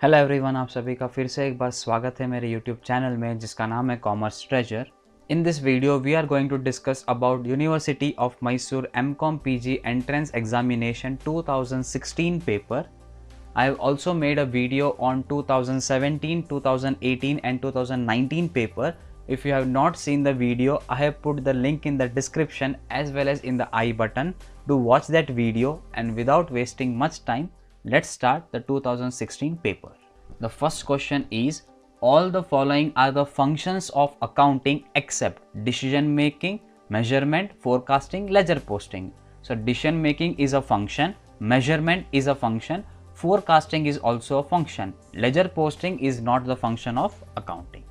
Hello everyone, आप सभी का फिर से एक बार स्वागत है मेरे यूट्यूब चैनल में जिसका नाम है commerce treasure. In this video we are going to discuss about University of Mysore MCOM PG entrance examination 2016 paper. I have also made a video on 2017, 2018 and 2019 paper. If you have not seen the video, I have put the link in the description as well as in the I button. Do watch that video, and without wasting much time, let's start the 2016 paper. The first question is, all the following are the functions of accounting except decision making, measurement, forecasting, ledger posting. So decision making is a function, measurement is a function, forecasting is also a function, ledger posting is not the function of accounting.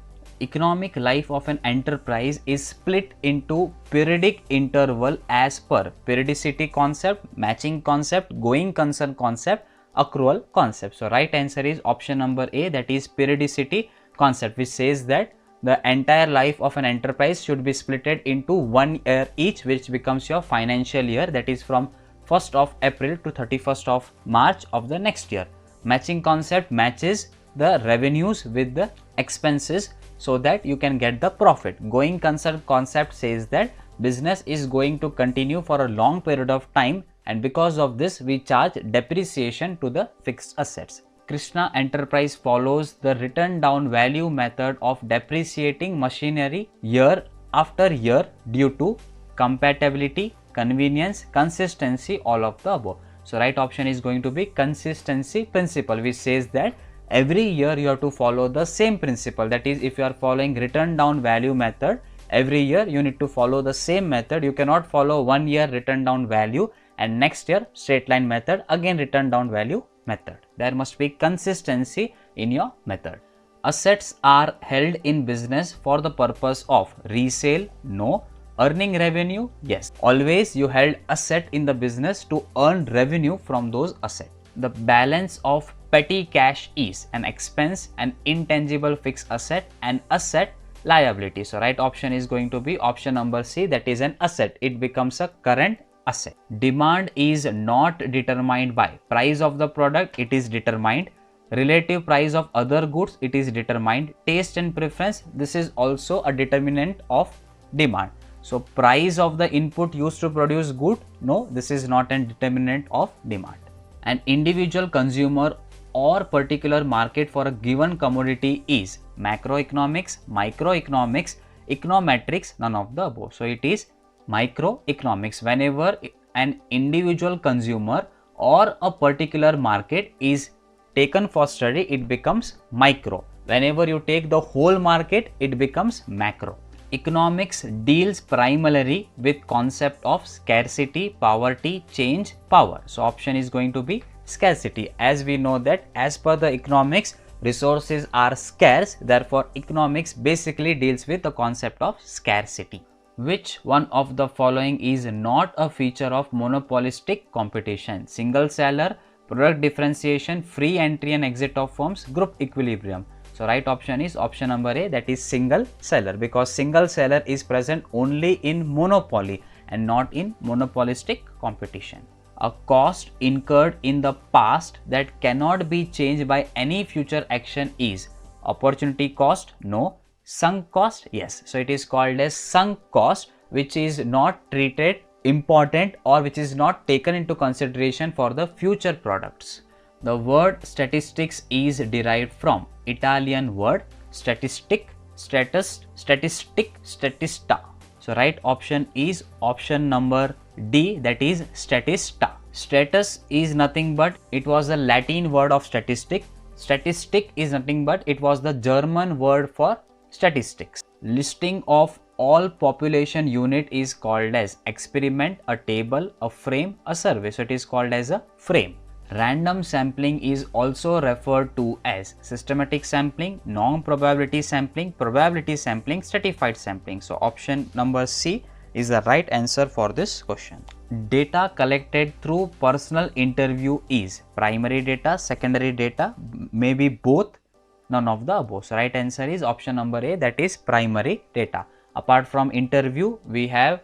Economic life of an enterprise is split into periodic interval as per periodicity concept, matching concept, going concern concept, accrual concept. So right answer is option number A, that is periodicity concept, which says that the entire life of an enterprise should be splitted into 1 year each, which becomes your financial year, that is from 1st of April to 31st of March of the next year. Matching concept matches the revenues with the expenses so that you can get the profit. Going concern concept says that business is going to continue for a long period of time, and because of this we charge depreciation to the fixed assets. Krishna Enterprise follows the written down value method of depreciating machinery year after year due to compatibility, convenience, consistency, all of the above. So right option is going to be consistency principle, which says that every year you have to follow the same principle. That is, if you are following written down value method, every year you need to follow the same method. You cannot follow 1 year written down value and next year straight line method, again written down value method. There must be consistency in your method. Assets are held in business for the purpose of resale? No. Earning revenue? Yes. Always you held asset in the business to earn revenue from those assets. The balance of petty cash is an expense, an intangible fixed asset, an asset, liability. So right option is going to be option number C, that is an asset. It becomes a current asset. Demand is not determined by price of the product, it is determined. Relative price of other goods, it is determined. Taste and preference, this is also a determinant of demand. So price of the input used to produce good, no, this is not a determinant of demand. An individual consumer or particular market for a given commodity is macroeconomics, microeconomics, econometrics, none of the above. So it is microeconomics. Whenever an individual consumer or a particular market is taken for study, it becomes micro. Whenever you take the whole market, it becomes macro. Economics deals primarily with concept of scarcity, poverty, change, power. So option is going to be scarcity. As we know that as per the economics, resources are scarce, therefore economics basically deals with the concept of scarcity. Which one of the following is not a feature of monopolistic competition? Single seller, product differentiation, free entry and exit of firms, group equilibrium. So right option is option number A, that is single seller, because single seller is present only in monopoly and not in monopolistic competition. A cost incurred in the past that cannot be changed by any future action is opportunity cost? No. Sunk cost? Yes. So it is called as sunk cost, which is not treated important or which is not taken into consideration for the future products. The word statistics is derived from Italian word statistic, statistic, statista. So right option is option number D, that is statista. Status is nothing but it was a Latin word of statistic. Statistic is nothing but it was the German word for statistics. Listing of all population unit is called as experiment, a table, a frame, a survey. So it is called as a frame. Random sampling is also referred to as systematic sampling, non-probability sampling, probability sampling, stratified sampling. So option number C is the right answer for this question. Data collected through personal interview is primary data, secondary data, maybe both, none of the above. So right answer is option number A, that is primary data. Apart from interview, we have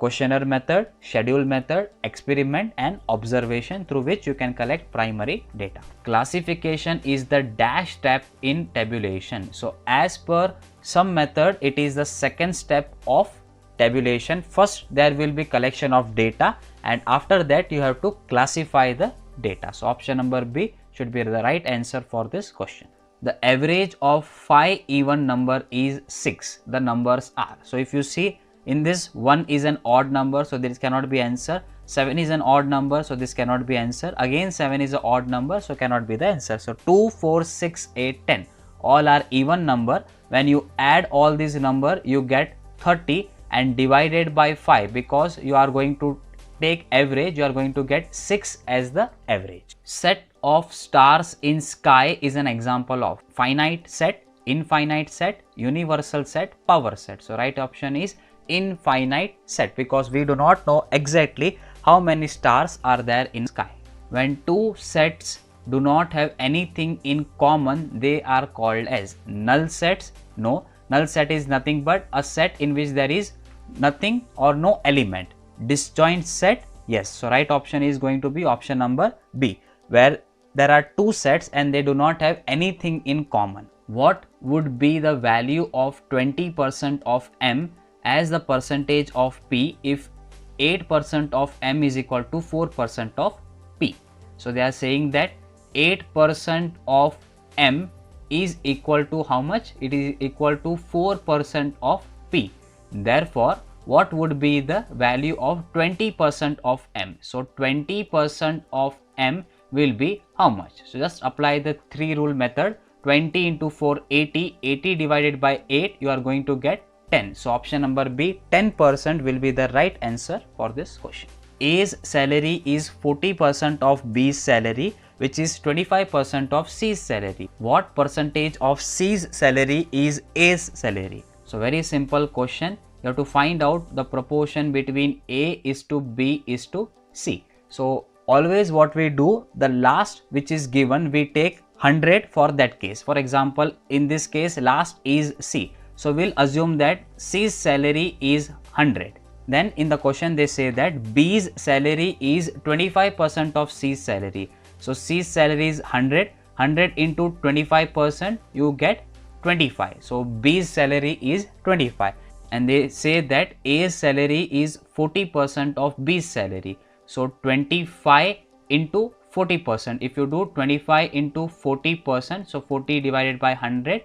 questionnaire method, schedule method, experiment and observation through which you can collect primary data. Classification is the dash step in tabulation. So as per some method, it is the second step of tabulation. First there will be collection of data and after that you have to classify the data. So option number B should be the right answer for this question. The average of 5 even number is 6. The numbers are. So if you see in this, 1 is an odd number, so this cannot be answer. 7 is an odd number, so this cannot be answer. Again 7 is an odd number, so cannot be the answer. So 2, 4, 6, 8, 10 all are even number. When you add all these number, you get 30 and divided by 5, because you are going to take average, you are going to get 6 as the average. Set of stars in sky is an example of finite set, infinite set, universal set, power set. So right option is infinite set, because we do not know exactly how many stars are there in sky. When two sets do not have anything in common, they are called as null sets. No, null set is nothing but a set in which there is nothing or no element. Disjoint set, yes. So right option is going to be option number B, where there are two sets and they do not have anything in common. What would be the value of 20% of M as the percentage of P if 8% of M is equal to 4% of P? So they are saying that 8% of M is equal to how much? It is equal to 4% of P. Therefore, what would be the value of 20% of M? So 20% of M will be how much? So just apply the 3 rule method. 20 into 4, 80. 80 divided by 8, you are going to get 10. So option number B, 10% will be the right answer for this question. A's salary is 40% of B's salary, which is 25% of C's salary. What percentage of C's salary is A's salary? So very simple question. You have to find out the proportion between A is to B is to C. So always what we do, the last which is given, we take 100 for that case. For example, in this case last is C. So we'll assume that C's salary is 100. Then in the question they say that B's salary is 25% of C's salary. So C's salary is 100. 100 into 25%, you get 25. So B's salary is 25. And they say that A's salary is 40% of B's salary. So 25 into 40%. If you do 25 into 40%, so 40 divided by 100,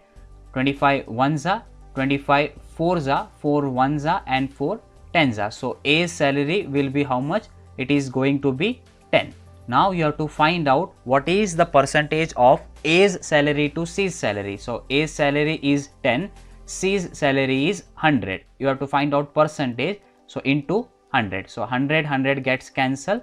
25 ones are, 25 fours are, 4 ones are and 4 tens are. So A's salary will be how much? It is going to be 10. Now you have to find out what is the percentage of A's salary to C's salary. So A's salary is 10. C's salary is 100. You have to find out percentage. So into 100. So 100 gets cancelled.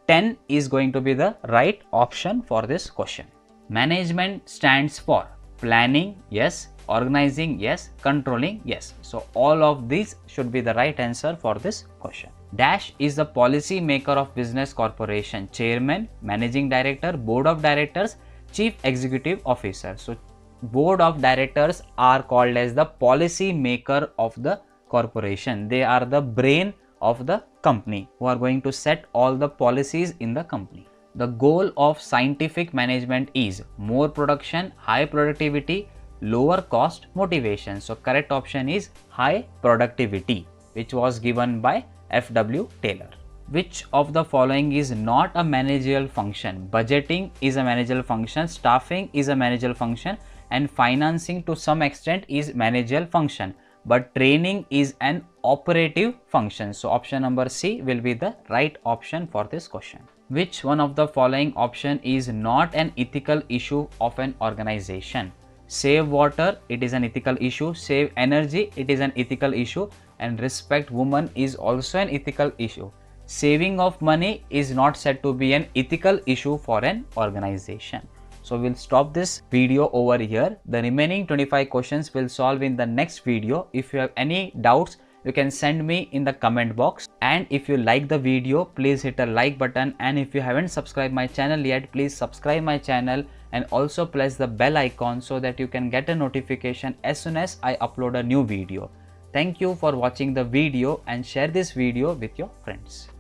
10 is going to be the right option for this question. Management stands for planning, yes. Organizing, yes. Controlling, yes. So all of these should be the right answer for this question. Dash is the policy maker of business corporation. Chairman, managing director, board of directors, chief executive officer. So board of directors are called as the policy maker of the corporation. They are the brain of the company who are going to set all the policies in the company. The goal of scientific management is more production, high productivity, lower cost, motivation. So correct option is high productivity, which was given by F.W. Taylor. Which of the following is not a managerial function? Budgeting is a managerial function, staffing is a managerial function, and financing to some extent is managerial function, but training is an operative function. So option number C will be the right option for this question. Which one of the following option is not an ethical issue of an organization? Save water, it is an ethical issue. Save energy, it is an ethical issue. And respect women is also an ethical issue. Saving of money is not said to be an ethical issue for an organization. So we'll stop this video over here. The remaining 25 questions will solve in the next video. If you have any doubts, you can send me in the comment box. And if you like the video, please hit a like button. And if you haven't subscribed my channel yet, please subscribe my channel and also press the bell icon so that you can get a notification as soon as I upload a new video. Thank you for watching the video and share this video with your friends.